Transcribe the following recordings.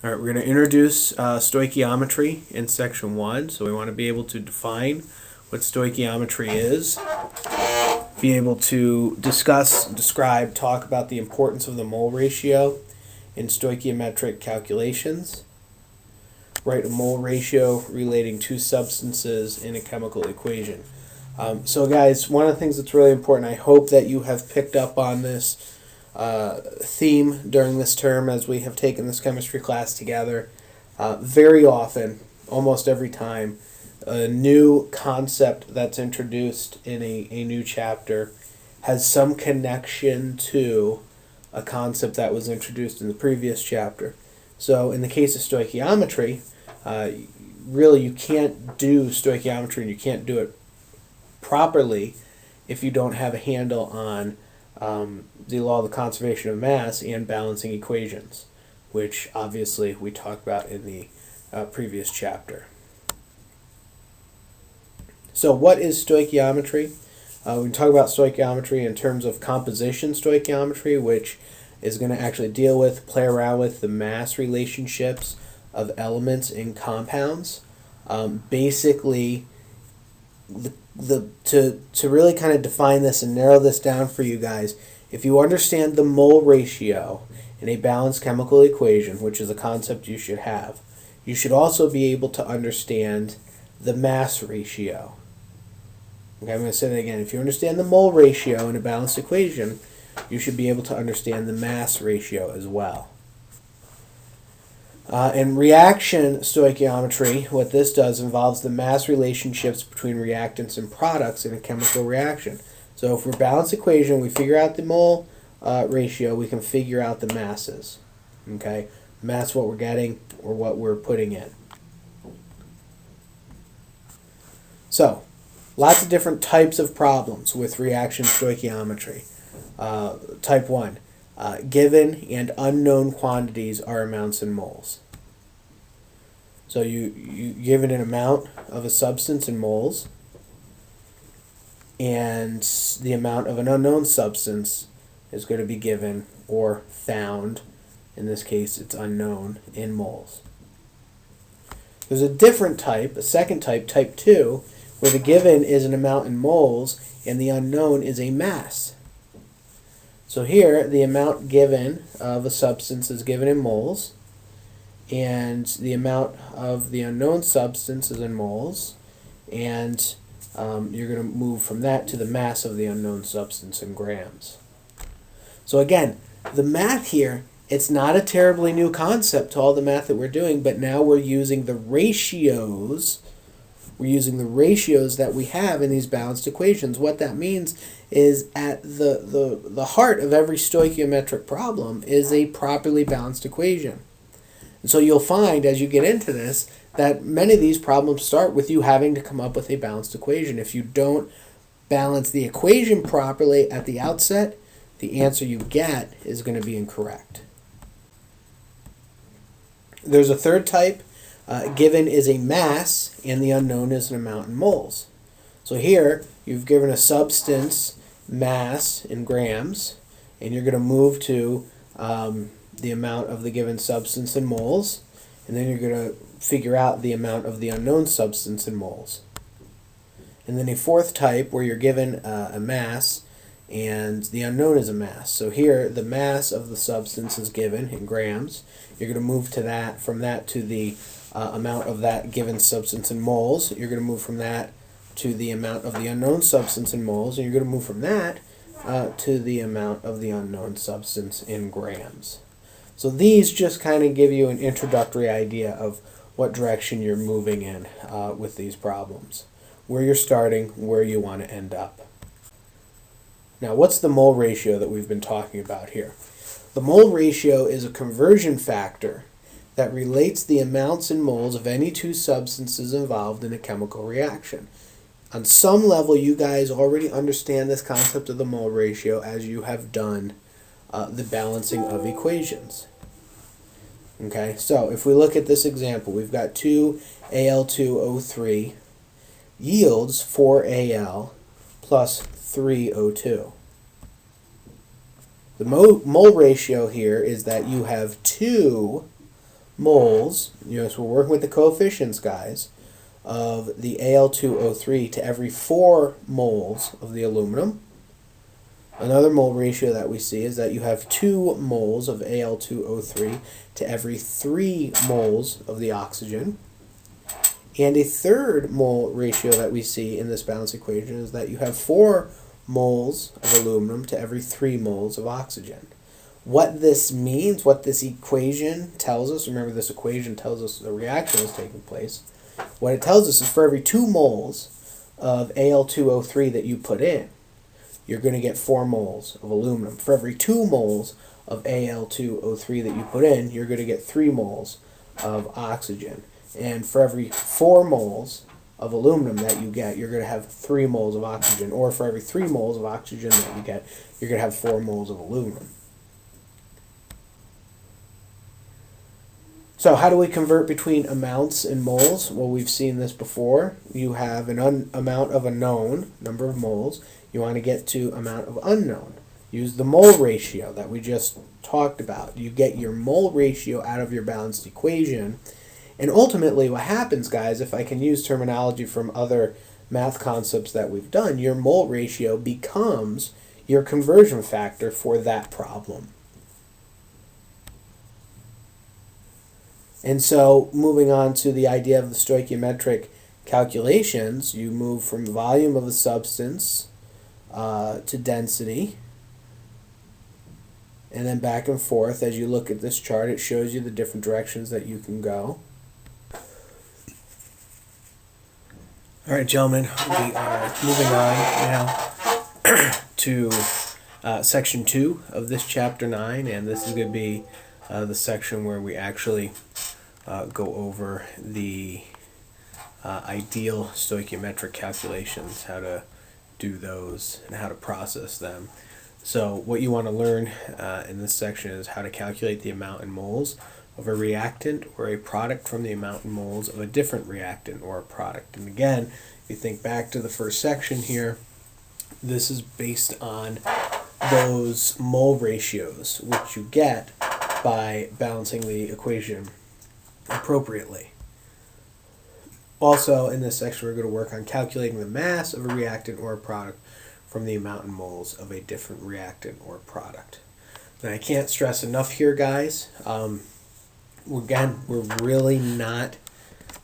All right, we're going to introduce stoichiometry in section 1. So we want to be able to define what stoichiometry is, be able to discuss, describe, talk about the importance of the mole ratio in stoichiometric calculations, write a mole ratio relating two substances in a chemical equation. So guys, one of the things that's really important, I hope that you have picked up on this theme during this term as we have taken this chemistry class together. Very often, almost every time, a new concept that's introduced in a new chapter has some connection to a concept that was introduced in the previous chapter. So in the case of stoichiometry, really you can't do stoichiometry and you can't do it properly if you don't have a handle on the law of the conservation of mass and balancing equations, which obviously we talked about in the previous chapter. So what is stoichiometry? We can talk about stoichiometry in terms of composition stoichiometry, which is going to actually deal with, play around with the mass relationships of elements in compounds. Basically, to really kind of define this and narrow this down for you guys, if you understand the mole ratio in a balanced chemical equation, which is a concept you should have, you should also be able to understand the mass ratio. Okay, I'm going to say that again. If you understand the mole ratio in a balanced equation, you should be able to understand the mass ratio as well. In reaction stoichiometry, what this does involves the mass relationships between reactants and products in a chemical reaction. So if we're balanced equation, we figure out the mole ratio, we can figure out the masses. Okay, mass what we're getting or what we're putting in. So, lots of different types of problems with reaction stoichiometry. Type 1. Given and unknown quantities are amounts in moles. So you given an amount of a substance in moles, and the amount of an unknown substance is going to be given or found. In this case, it's unknown in moles. There's a different type, a second type, type 2, where the given is an amount in moles and the unknown is a mass. So here, the amount given of a substance is given in moles, and the amount of the unknown substance is in moles, and you're going to move from that to the mass of the unknown substance in grams. So again, the math here, it's not a terribly new concept to all the math that we're doing, but now we're using the ratios. We're using the ratios that we have in these balanced equations. What that means is at the heart of every stoichiometric problem is a properly balanced equation. And so you'll find as you get into this that many of these problems start with you having to come up with a balanced equation. If you don't balance the equation properly at the outset, the answer you get is going to be incorrect. There's a third type. Given is a mass, and the unknown is an amount in moles. So here, you've given a substance mass in grams, and you're going to move to the amount of the given substance in moles, and then you're going to figure out the amount of the unknown substance in moles. And then a fourth type, where you're given a mass, and the unknown is a mass. So here, the mass of the substance is given in grams. You're going to move to that, from that to the amount of that given substance in moles. You're going to move from that to the amount of the unknown substance in moles, and you're going to move from that to the amount of the unknown substance in grams. So these just kind of give you an introductory idea of what direction you're moving in with these problems, where you're starting, where you want to end up. Now, what's the mole ratio that we've been talking about here? The mole ratio is a conversion factor that relates the amounts in moles of any two substances involved in a chemical reaction. On some level, you guys already understand this concept of the mole ratio as you have done the balancing of equations. Okay, so if we look at this example, we've got 2Al2O3 yields 4Al plus 3O2. The mole ratio here is that you have 2 moles, so we're working with the coefficients, guys, of the Al2O3 to every 4 moles of the aluminum. Another mole ratio that we see is that you have 2 moles of Al2O3 to every 3 moles of the oxygen. And a third mole ratio that we see in this balance equation is that you have 4 moles of aluminum to every 3 moles of oxygen. What this means, what this equation tells us, remember this equation tells us the reaction is taking place. What it tells us is for every 2 moles of Al2O3 that you put in, you're going to get 4 moles of aluminum. For every 2 moles of Al2O3 that you put in, you're going to get 3 moles of oxygen. And for every 4 moles of aluminum that you get, you're going to have 3 moles of oxygen. Or for every 3 moles of oxygen that you get, you're going to have 4 moles of aluminum. So how do we convert between amounts and moles? Well, we've seen this before. You have an amount of a known number of moles. You want to get to amount of unknown. Use the mole ratio that we just talked about. You get your mole ratio out of your balanced equation. And ultimately what happens, guys, if I can use terminology from other math concepts that we've done, your mole ratio becomes your conversion factor for that problem. And so moving on to the idea of the stoichiometric calculations, you move from volume of a substance to density, and then back and forth. As you look at this chart, it shows you the different directions that you can go. All right, gentlemen, we are moving on now to section 2 of this chapter 9, and this is going to be the section where we actually go over the ideal stoichiometric calculations, how to do those and how to process them. So what you want to learn in this section is how to calculate the amount in moles of a reactant or a product from the amount in moles of a different reactant or a product. And again, if you think back to the first section here, this is based on those mole ratios which you get by balancing the equation appropriately. Also, in this section, we're going to work on calculating the mass of a reactant or a product from the amount in moles of a different reactant or product. And I can't stress enough here, guys. Again, we're really not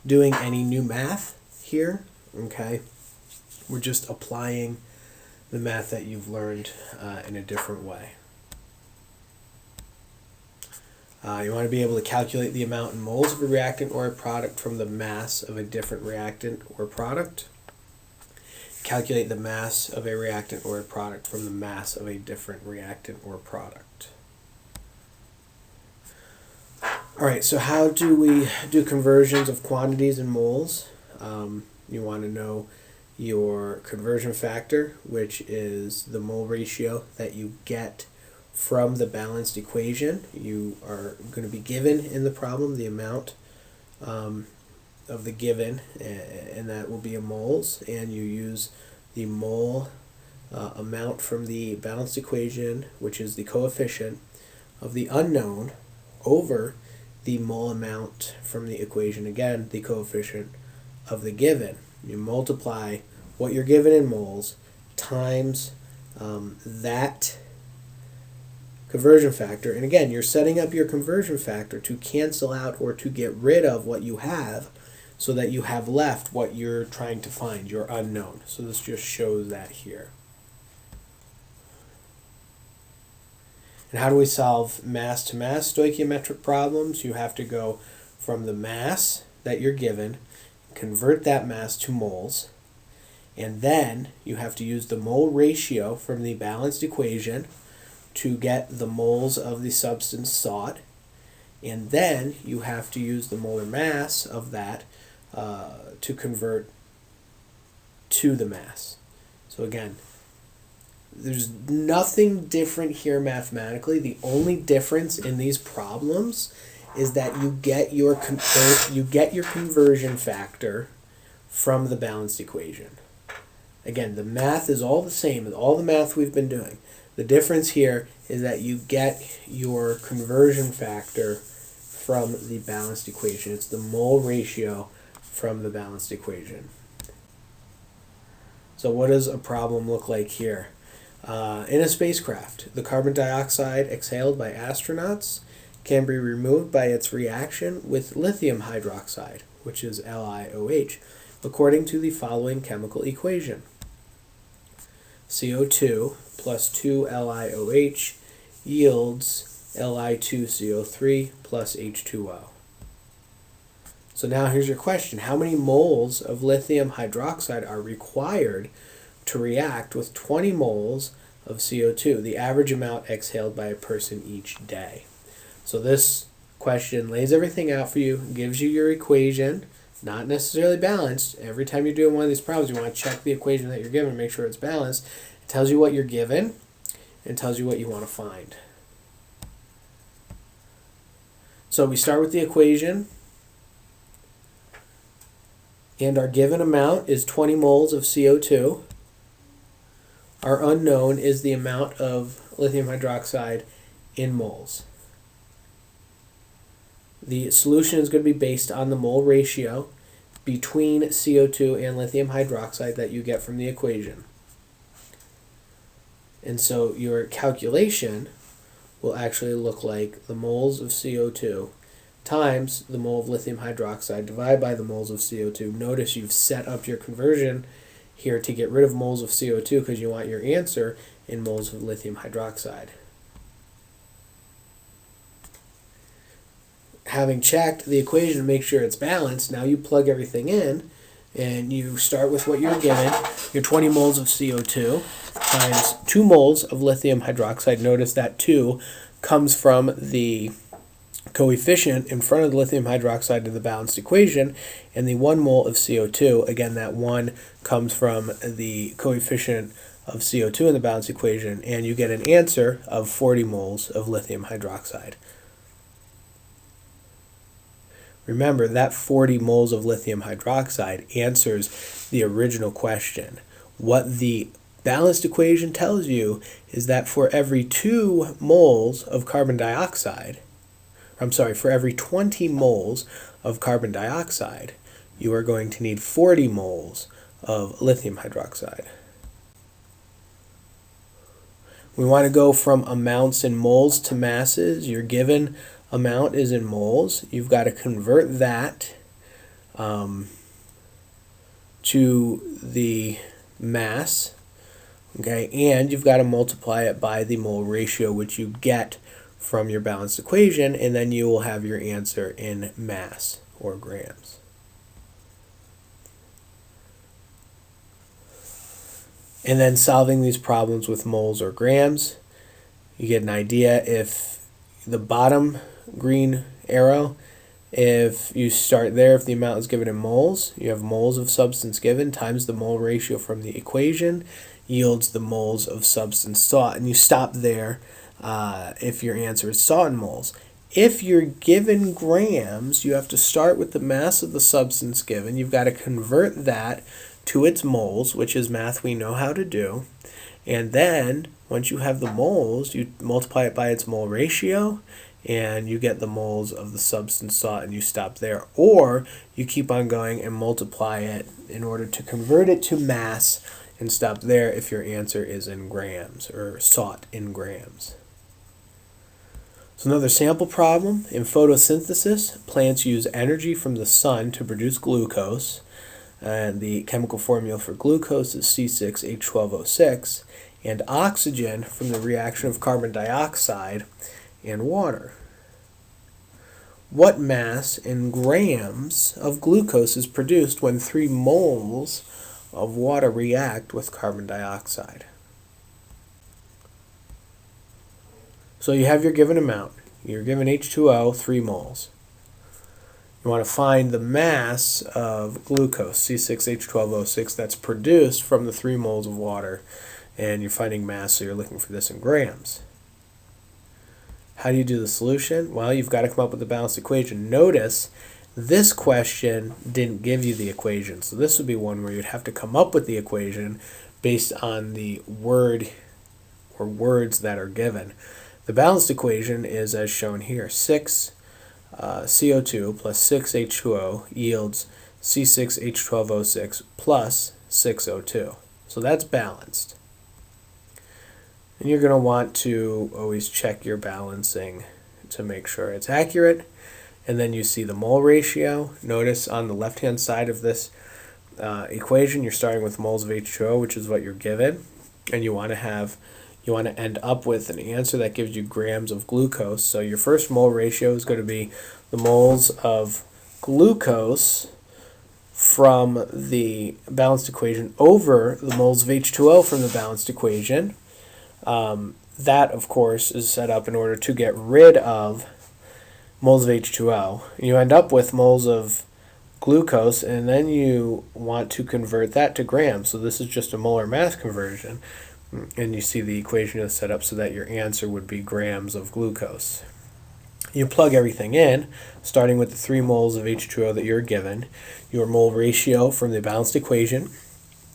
doing any new math here, okay? We're just applying the math that you've learned in a different way. You want to be able to calculate the amount in moles of a reactant or a product from the mass of a different reactant or product. Calculate the mass of a reactant or a product from the mass of a different reactant or product. All right, so how do we do conversions of quantities in moles? You want to know your conversion factor, which is the mole ratio that you get from the balanced equation. You are going to be given in the problem the amount of the given, and that will be in moles, and you use the mole amount from the balanced equation, which is the coefficient of the unknown, over the mole amount from the equation, again the coefficient of the given. You multiply what you're given in moles times that conversion factor, and again, you're setting up your conversion factor to cancel out or to get rid of what you have so that you have left what you're trying to find, your unknown. So this just shows that here. And how do we solve mass-to-mass stoichiometric problems? You have to go from the mass that you're given, convert that mass to moles, and then you have to use the mole ratio from the balanced equation to get the moles of the substance sought, and then you have to use the molar mass of that to convert to the mass. So again, there's nothing different here mathematically. The only difference in these problems is that you get your conversion factor from the balanced equation. Again, the math is all the same, all the math we've been doing. The difference here is that you get your conversion factor from the balanced equation. It's the mole ratio from the balanced equation. So what does a problem look like here? In a spacecraft, the carbon dioxide exhaled by astronauts can be removed by its reaction with lithium hydroxide, which is LiOH, according to the following chemical equation. CO2 plus 2 LiOH yields Li2CO3 plus H2O. So now here's your question. How many moles of lithium hydroxide are required to react with 20 moles of CO2, the average amount exhaled by a person each day? So this question lays everything out for you, gives you your equation, not necessarily balanced. Every time you're doing one of these problems, you want to check the equation that you're given, make sure it's balanced. It tells you what you're given, and tells you what you want to find. So we start with the equation, and our given amount is 20 moles of CO2. Our unknown is the amount of lithium hydroxide in moles. The solution is going to be based on the mole ratio between CO2 and lithium hydroxide that you get from the equation. And so your calculation will actually look like the moles of CO2 times the mole of lithium hydroxide divided by the moles of CO2. Notice you've set up your conversion here to get rid of moles of CO2 because you want your answer in moles of lithium hydroxide. Having checked the equation to make sure it's balanced, now you plug everything in and you start with what you're given, your 20 moles of CO2 times 2 moles of lithium hydroxide. Notice that 2 comes from the coefficient in front of the lithium hydroxide in the balanced equation, and the 1 mole of CO2, again that 1 comes from the coefficient of CO2 in the balanced equation, and you get an answer of 40 moles of lithium hydroxide. Remember, that 40 moles of lithium hydroxide answers the original question. What the balanced equation tells you is that for every 2 moles of carbon dioxide, for every 20 moles of carbon dioxide, you are going to need 40 moles of lithium hydroxide. We want to go from amounts in moles to masses. Your given amount is in moles. You've got to convert that to the mass, okay, and you've got to multiply it by the mole ratio, which you get from your balanced equation, and then you will have your answer in mass or grams. And then solving these problems with moles or grams, you get an idea. If the bottom green arrow, if you start there, if the amount is given in moles, you have moles of substance given times the mole ratio from the equation yields the moles of substance sought, and you stop there if your answer is sought in moles. If you're given grams, you have to start with the mass of the substance given. You've got to convert that to its moles, which is math we know how to do. And then, once you have the moles, you multiply it by its mole ratio, and you get the moles of the substance sought, and you stop there. Or you keep on going and multiply it in order to convert it to mass, and stop there if your answer is in grams, or sought in grams. So another sample problem. In photosynthesis, plants use energy from the sun to produce glucose. And the chemical formula for glucose is C6H12O6, and oxygen from the reaction of carbon dioxide and water. What mass in grams of glucose is produced when 3 moles of water react with carbon dioxide? So you have your given amount. You're given H2O, 3 moles. You want to find the mass of glucose, C6H12O6, that's produced from the 3 moles of water. And you're finding mass, so you're looking for this in grams. How do you do the solution? Well, you've got to come up with a balanced equation. Notice this question didn't give you the equation. So this would be one where you'd have to come up with the equation based on the word or words that are given. The balanced equation is as shown here. 6 CO2 plus 6H2O yields C6H12O6 plus 6O2. So that's balanced. And you're going to want to always check your balancing to make sure it's accurate. And then you see the mole ratio. Notice on the left-hand side of this equation, you're starting with moles of H2O, which is what you're given, and you want to end up with an answer that gives you grams of glucose. So your first mole ratio is going to be the moles of glucose from the balanced equation over the moles of H2O from the balanced equation. That, of course, is set up in order to get rid of moles of H2O. You end up with moles of glucose, and then you want to convert that to grams. So this is just a molar mass conversion. And you see the equation is set up so that your answer would be grams of glucose. You plug everything in, starting with the 3 moles of H2O that you're given. Your mole ratio from the balanced equation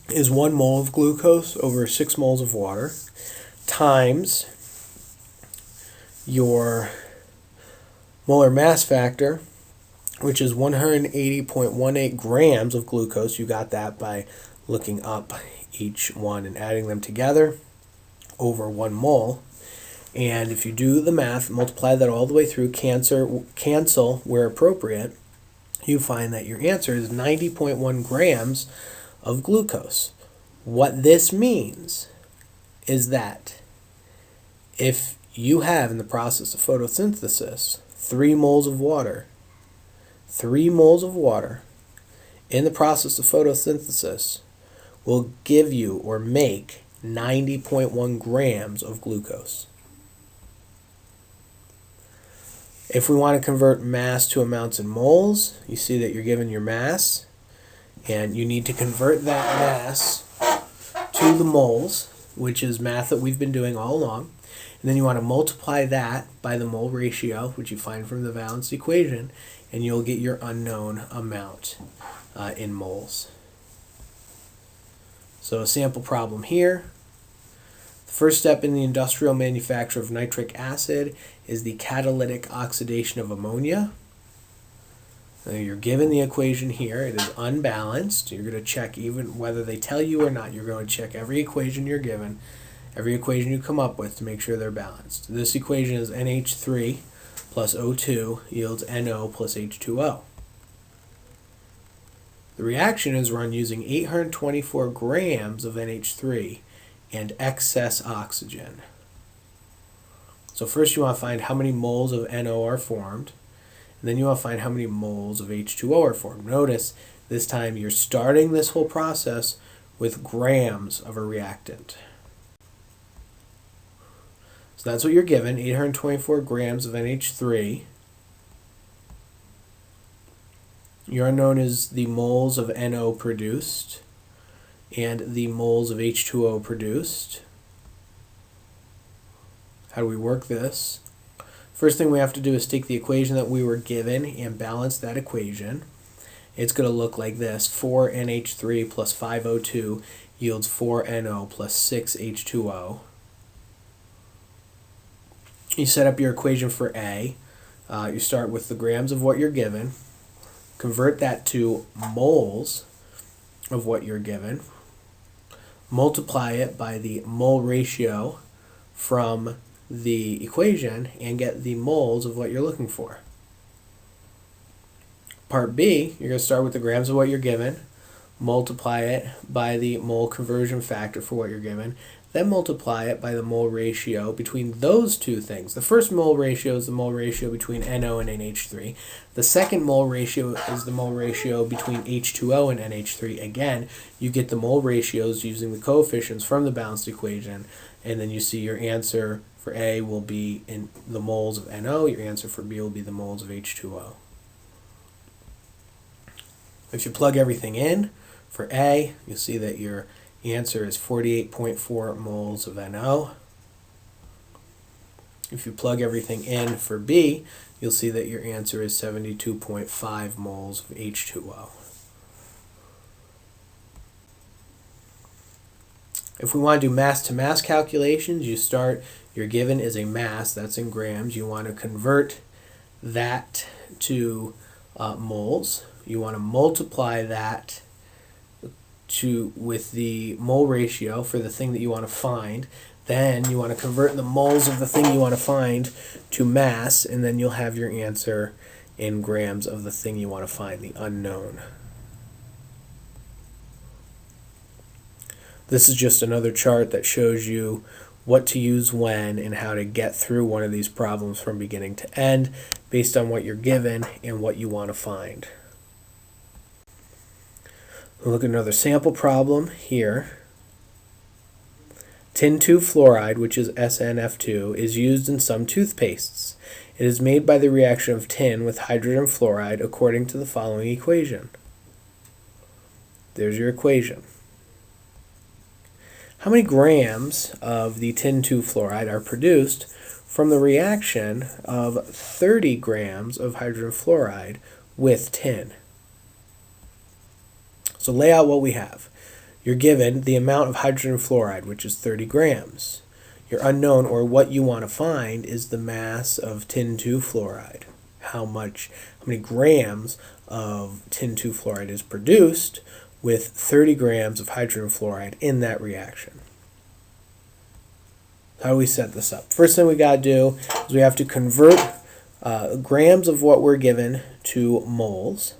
is 1 mole of glucose over 6 moles of water times your molar mass factor, which is 180.18 grams of glucose. You got that by looking up each one and adding them together over 1 mole. And if you do the math, multiply that all the way through, cancel where appropriate, you find that your answer is 90.1 grams of glucose. What this means is that if you have in the process of photosynthesis 3 moles of water, 3 moles of water in the process of photosynthesis will give you or make 90.1 grams of glucose. If we want to convert mass to amounts in moles, you see that you're given your mass, and you need to convert that mass to the moles, which is math that we've been doing all along. And then you want to multiply that by the mole ratio, which you find from the balanced equation, and you'll get your unknown amount in moles. So a sample problem here. The first step in the industrial manufacture of nitric acid is the catalytic oxidation of ammonia. Now you're given the equation here. It is unbalanced. You're going to check even whether they tell you or not. You're going to check every equation you're given, every equation you come up with to make sure they're balanced. This equation is NH3 plus O2 yields NO plus H2O. The reaction is run using 824 grams of NH3 and excess oxygen. So first you want to find how many moles of NO are formed, and then you want to find how many moles of H2O are formed. Notice this time you're starting this whole process with grams of a reactant. So that's what you're given, 824 grams of NH3. Your unknown is the moles of NO produced and the moles of H2O produced. How do we work this? First thing we have to do is take the equation that we were given and balance that equation. It's going to look like this. 4NH3 plus 5O2 yields 4NO plus 6H2O. You set up your equation for A. You start with the grams of what you're given. Convert that to moles of what you're given. Multiply it by the mole ratio from the equation and get the moles of what you're looking for. Part B, you're going to start with the grams of what you're given, multiply it by the mole conversion factor for what you're given, then multiply it by the mole ratio between those two things. The first mole ratio is the mole ratio between NO and NH3. The second mole ratio is the mole ratio between H2O and NH3. Again, you get the mole ratios using the coefficients from the balanced equation, and then you see your answer for A will be in the moles of NO, your answer for B will be the moles of H2O. If you plug everything in for A, you'll see that your answer is 48.4 moles of NO. If you plug everything in for B, you'll see that your answer is 72.5 moles of H2O. If we want to do mass-to-mass calculations, you're given is a mass, that's in grams. You want to convert that to moles. You want to multiply that with the mole ratio for the thing that you want to find. Then you want to convert the moles of the thing you want to find to mass, and then you'll have your answer in grams of the thing you want to find, the unknown. This is just another chart that shows you what to use when and how to get through one of these problems from beginning to end based on what you're given and what you want to find. We'll look at another sample problem here. Tin 2 fluoride, which is SnF2, is used in some toothpastes. It is made by the reaction of tin with hydrogen fluoride according to the following equation. There's your equation. How many grams of the tin 2 fluoride are produced from the reaction of 30 grams of hydrogen fluoride with tin? So lay out what we have. You're given the amount of hydrogen fluoride, which is 30 grams. Your unknown, or what you want to find, is the mass of tin 2 fluoride. How many grams of tin 2 fluoride is produced with 30 grams of hydrogen fluoride in that reaction. How do we set this up? First thing we got to do is we have to convert grams of what we're given to moles.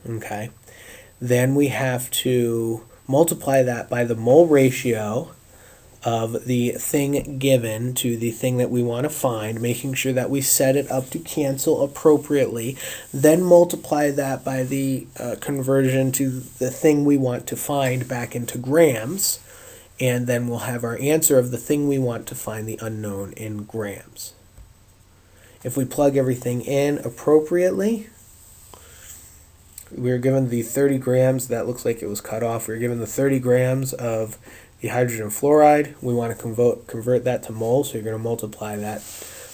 Okay. Then we have to multiply that by the mole ratio of the thing given to the thing that we want to find, making sure that we set it up to cancel appropriately. Then multiply that by the conversion to the thing we want to find back into grams, and then we'll have our answer of the thing we want to find, the unknown, in grams. If we plug everything in appropriately, we were given the 30 grams. That looks like it was cut off. We were given the 30 grams of the hydrogen fluoride. We want to convert that to moles, so you're going to multiply that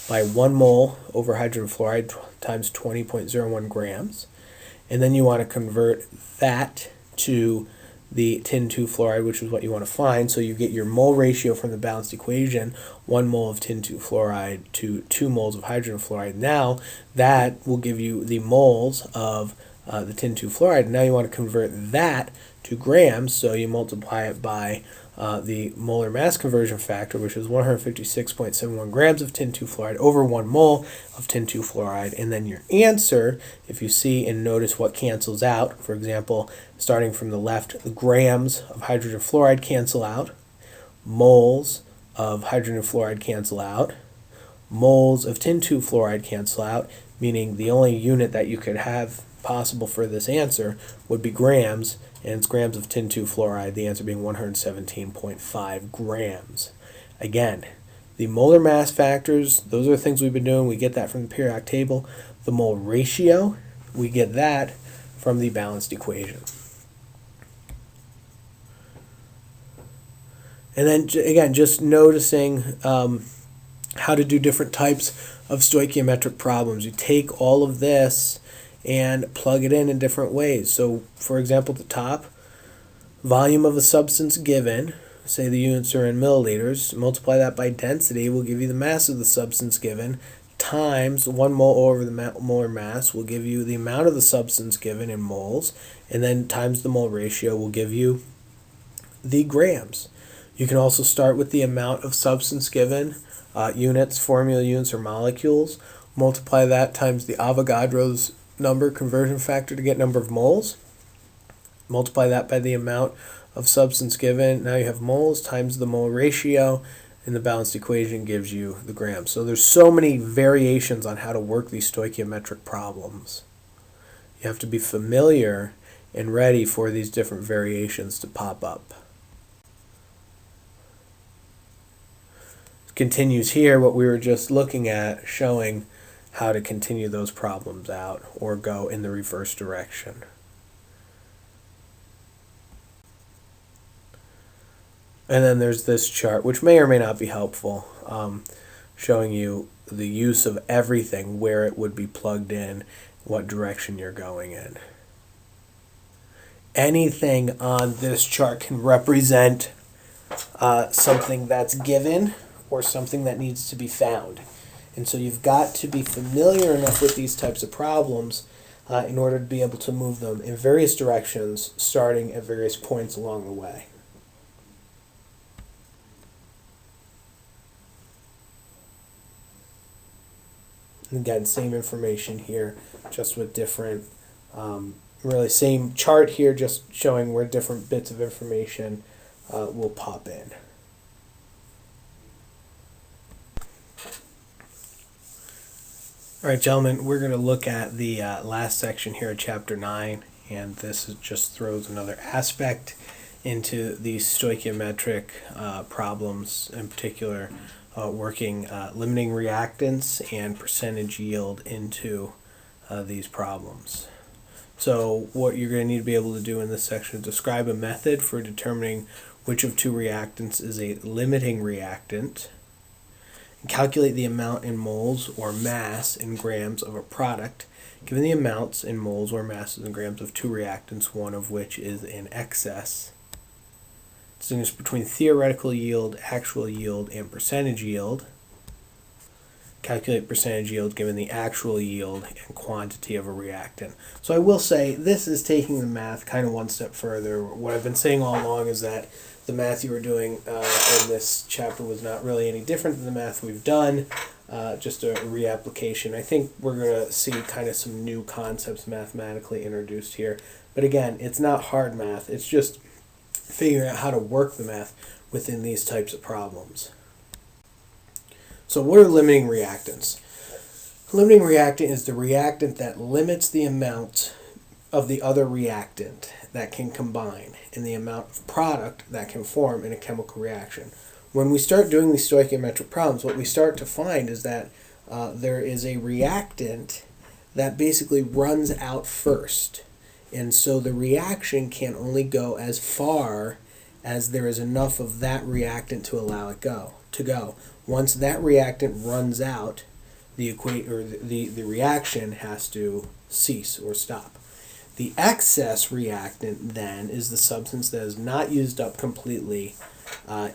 by 1 mole over hydrogen fluoride times 20.01 grams. And then you want to convert that to the tin 2 fluoride, which is what you want to find. So you get your mole ratio from the balanced equation, 1 mole of tin 2 fluoride to 2 moles of hydrogen fluoride. Now that will give you the moles of the tin 2 fluoride. Now you want to convert that to grams, so you multiply it by the molar mass conversion factor, which is 156.71 grams of tin 2 fluoride over 1 mole of tin 2 fluoride. And then your answer, if you see and notice what cancels out, for example, starting from the left, the grams of hydrogen fluoride cancel out, moles of hydrogen fluoride cancel out, moles of tin 2 fluoride cancel out, meaning the only unit that you could have possible for this answer would be grams, and it's grams of tin 2 fluoride, the answer being 117.5 grams. Again, the molar mass factors, those are the things we've been doing. We get that from the periodic table. The mole ratio, we get that from the balanced equation. And then, again, just noticing how to do different types of stoichiometric problems. You take all of this and plug it in different ways. So, for example, at the top, volume of a substance given, say the units are in milliliters, multiply that by density will give you the mass of the substance given, times 1 mole over the molar mass will give you the amount of the substance given in moles, and then times the mole ratio will give you the grams. You can also start with the amount of substance given, units, formula units, or molecules, multiply that times the Avogadro's number conversion factor to get number of moles. Multiply that by the amount of substance given. Now you have moles times the mole ratio, and the balanced equation gives you the grams. So there's so many variations on how to work these stoichiometric problems. You have to be familiar and ready for these different variations to pop up. It continues here what we were just looking at, showing how to continue those problems out or go in the reverse direction. And then there's this chart, which may or may not be helpful, showing you the use of everything, where it would be plugged in, what direction you're going in. Anything on this chart can represent something that's given or something that needs to be found. And so you've got to be familiar enough with these types of problems in order to be able to move them in various directions, starting at various points along the way. And again, same information here, just with different, really same chart here, just showing where different bits of information will pop in. All right, gentlemen, we're going to look at the last section here of Chapter 9, and this just throws another aspect into these stoichiometric problems, in particular working limiting reactants and percentage yield into these problems. So what you're going to need to be able to do in this section is describe a method for determining which of two reactants is a limiting reactant, and calculate the amount in moles or mass in grams of a product, given the amounts in moles or masses in grams of two reactants, one of which is in excess. Distinguish between theoretical yield, actual yield, and percentage yield. Calculate percentage yield given the actual yield and quantity of a reactant. So I will say this is taking the math kind of one step further. What I've been saying all along is that the math you were doing in this chapter was not really any different than the math we've done, just a reapplication. I think we're going to see kind of some new concepts mathematically introduced here. But again, it's not hard math. It's just figuring out how to work the math within these types of problems. So what are limiting reactants? A limiting reactant is the reactant that limits the amount of the other reactant that can combine and the amount of product that can form in a chemical reaction. When we start doing these stoichiometric problems, what we start to find is that there is a reactant that basically runs out first. And so the reaction can only go as far as there is enough of that reactant to allow it to go. Once that reactant runs out, the reaction has to cease or stop. The excess reactant then is the substance that is not used up completely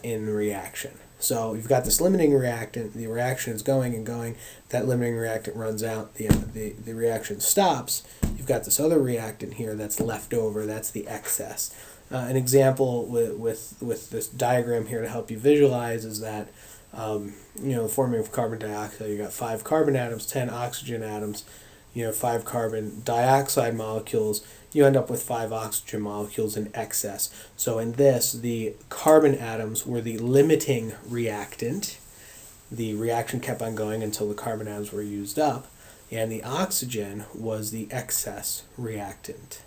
in the reaction. So you've got this limiting reactant, the reaction is going and going, that limiting reactant runs out, the reaction stops. You've got this other reactant here that's left over, that's the excess. An example with this diagram here to help you visualize is that the forming of carbon dioxide, you got 5 carbon atoms, 10 oxygen atoms, 5 carbon dioxide molecules, you end up with 5 oxygen molecules in excess. So in this, the carbon atoms were the limiting reactant. The reaction kept on going until the carbon atoms were used up, and the oxygen was the excess reactant.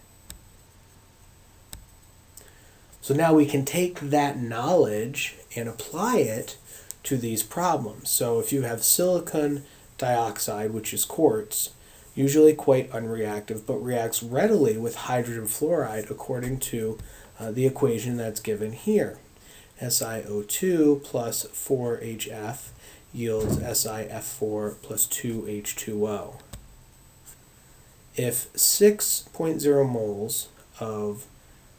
So now we can take that knowledge and apply it to these problems. So if you have silicon dioxide, which is quartz, usually quite unreactive, but reacts readily with hydrogen fluoride according to the equation that's given here. SiO2 plus 4HF yields SiF4 plus 2H2O. If 6.0 moles of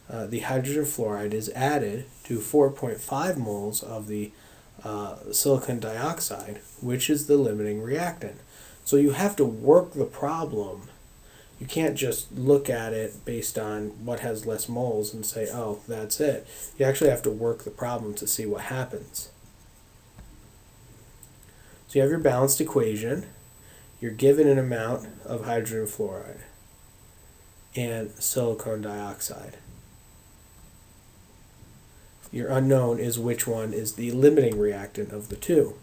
the hydrogen fluoride is added to 4.5 moles of the silicon dioxide, which is the limiting reactant. So you have to work the problem. You can't just look at it based on what has less moles and say, oh, that's it. You actually have to work the problem to see what happens. So you have your balanced equation. You're given an amount of hydrogen fluoride and silicon dioxide. Your unknown is which one is the limiting reactant of the two.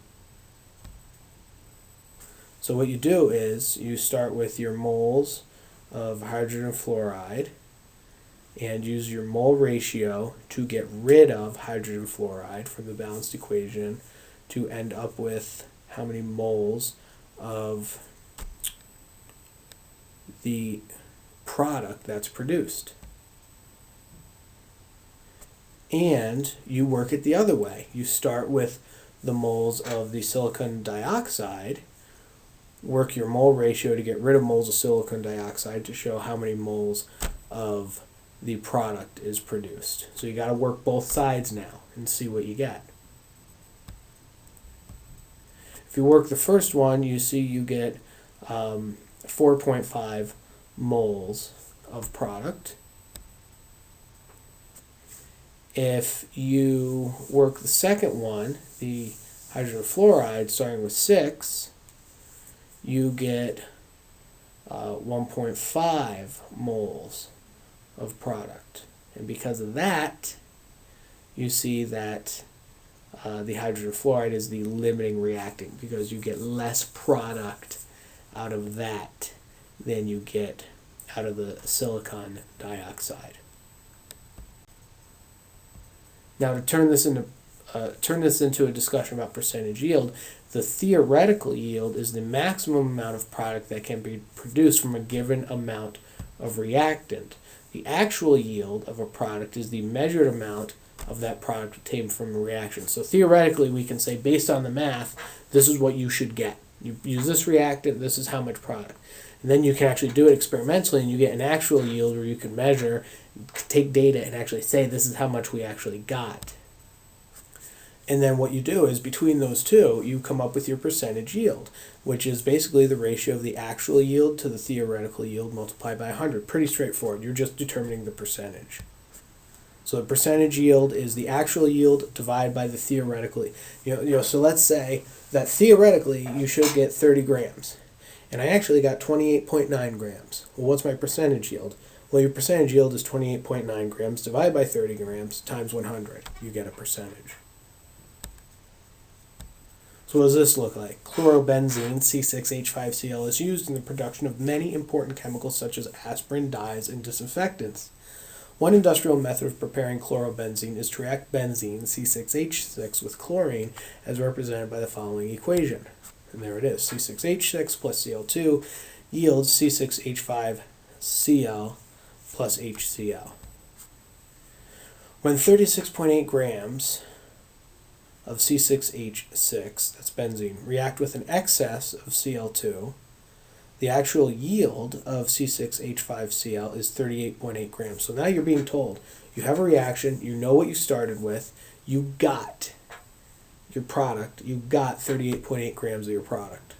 So what you do is you start with your moles of hydrogen fluoride and use your mole ratio to get rid of hydrogen fluoride from the balanced equation to end up with how many moles of the product that's produced. And you work it the other way. You start with the moles of the silicon dioxide, work your mole ratio to get rid of moles of silicon dioxide to show how many moles of the product is produced. So you got to work both sides now and see what you get. If you work the first one, you see you get 4.5 moles of product. If you work the second one, the hydrogen fluoride, starting with 6, you get 1.5 moles of product. And because of that, you see that the hydrogen fluoride is the limiting reactant, because you get less product out of that than you get out of the silicon dioxide. Now, to turn this into a discussion about percentage yield, the theoretical yield is the maximum amount of product that can be produced from a given amount of reactant. The actual yield of a product is the measured amount of that product obtained from a reaction. So theoretically, we can say, based on the math, this is what you should get. You use this reactant, this is how much product. And then you can actually do it experimentally, and you get an actual yield where you can measure, take data, and actually say, this is how much we actually got. And then what you do is, between those two, you come up with your percentage yield, which is basically the ratio of the actual yield to the theoretical yield multiplied by 100. Pretty straightforward. You're just determining the percentage. So the percentage yield is the actual yield divided by the theoretical. So let's say that theoretically you should get 30 grams. And I actually got 28.9 grams. Well, what's my percentage yield? Well, your percentage yield is 28.9 grams divided by 30 grams times 100. You get a percentage. So what does this look like? Chlorobenzene, C6H5Cl, is used in the production of many important chemicals such as aspirin, dyes, and disinfectants. One industrial method of preparing chlorobenzene is to react benzene, C6H6, with chlorine, as represented by the following equation. And there it is. C6H6 plus Cl2 yields C6H5Cl plus HCl. When 36.8 grams of C6H6, that's benzene, react with an excess of Cl2, the actual yield of C6H5Cl is 38.8 grams. So now you're being told, you have a reaction, you know what you started with, you got your product, you got 38.8 grams of your product.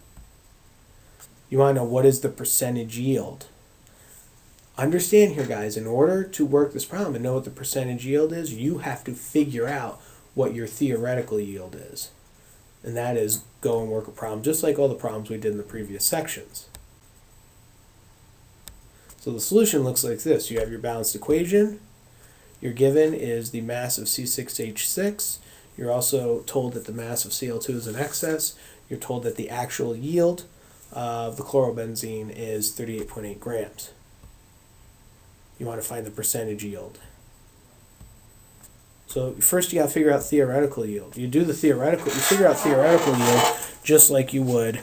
You want to know what is the percentage yield. Understand here, guys, in order to work this problem and know what the percentage yield is, you have to figure out what your theoretical yield is. And that is go and work a problem, just like all the problems we did in the previous sections. So the solution looks like this. You have your balanced equation. Your given is the mass of C6H6. You're also told that the mass of Cl2 is in excess. You're told that the actual yield of the chlorobenzene is 38.8 grams. You want to find the percentage yield. So first you got to figure out theoretical yield. You figure out theoretical yield just like you would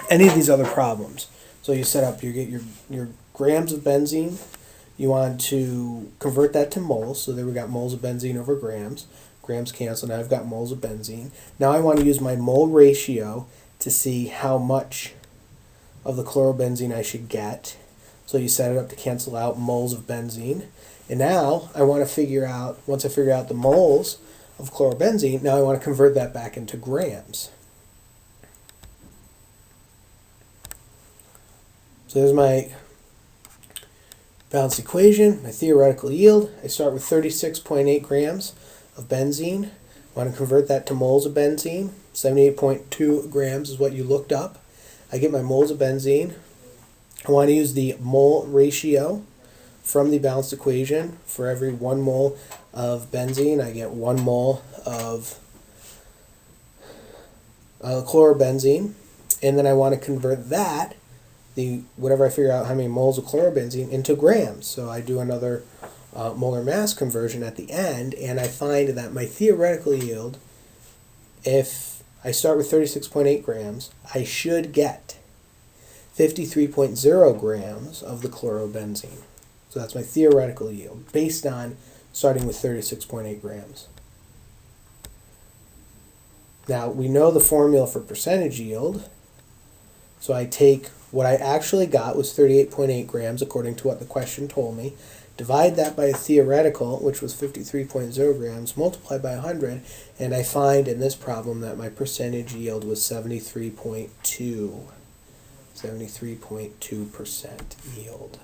any of these other problems. So you set up, you get your grams of benzene. You want to convert that to moles. So there we got moles of benzene over grams. Grams cancel. Now I've got moles of benzene. Now I want to use my mole ratio to see how much of the chlorobenzene I should get. So you set it up to cancel out moles of benzene. And now I want to figure out, once I figure out the moles of chlorobenzene, now I want to convert that back into grams. So there's my balanced equation, my theoretical yield. I start with 36.8 grams of benzene. I want to convert that to moles of benzene. 78.2 grams is what you looked up. I get my moles of benzene. I want to use the mole ratio from the balanced equation. For every 1 mole of benzene, I get 1 mole of chlorobenzene. And then I want to convert that, whatever I figure out how many moles of chlorobenzene, into grams. So I do another molar mass conversion at the end, and I find that my theoretical yield, if I start with 36.8 grams, I should get 53.0 grams of the chlorobenzene. So that's my theoretical yield, based on starting with 36.8 grams. Now, we know the formula for percentage yield, so I take what I actually got was 38.8 grams, according to what the question told me, divide that by theoretical, which was 53.0 grams, multiply by 100, and I find in this problem that my percentage yield was 73.2% yield.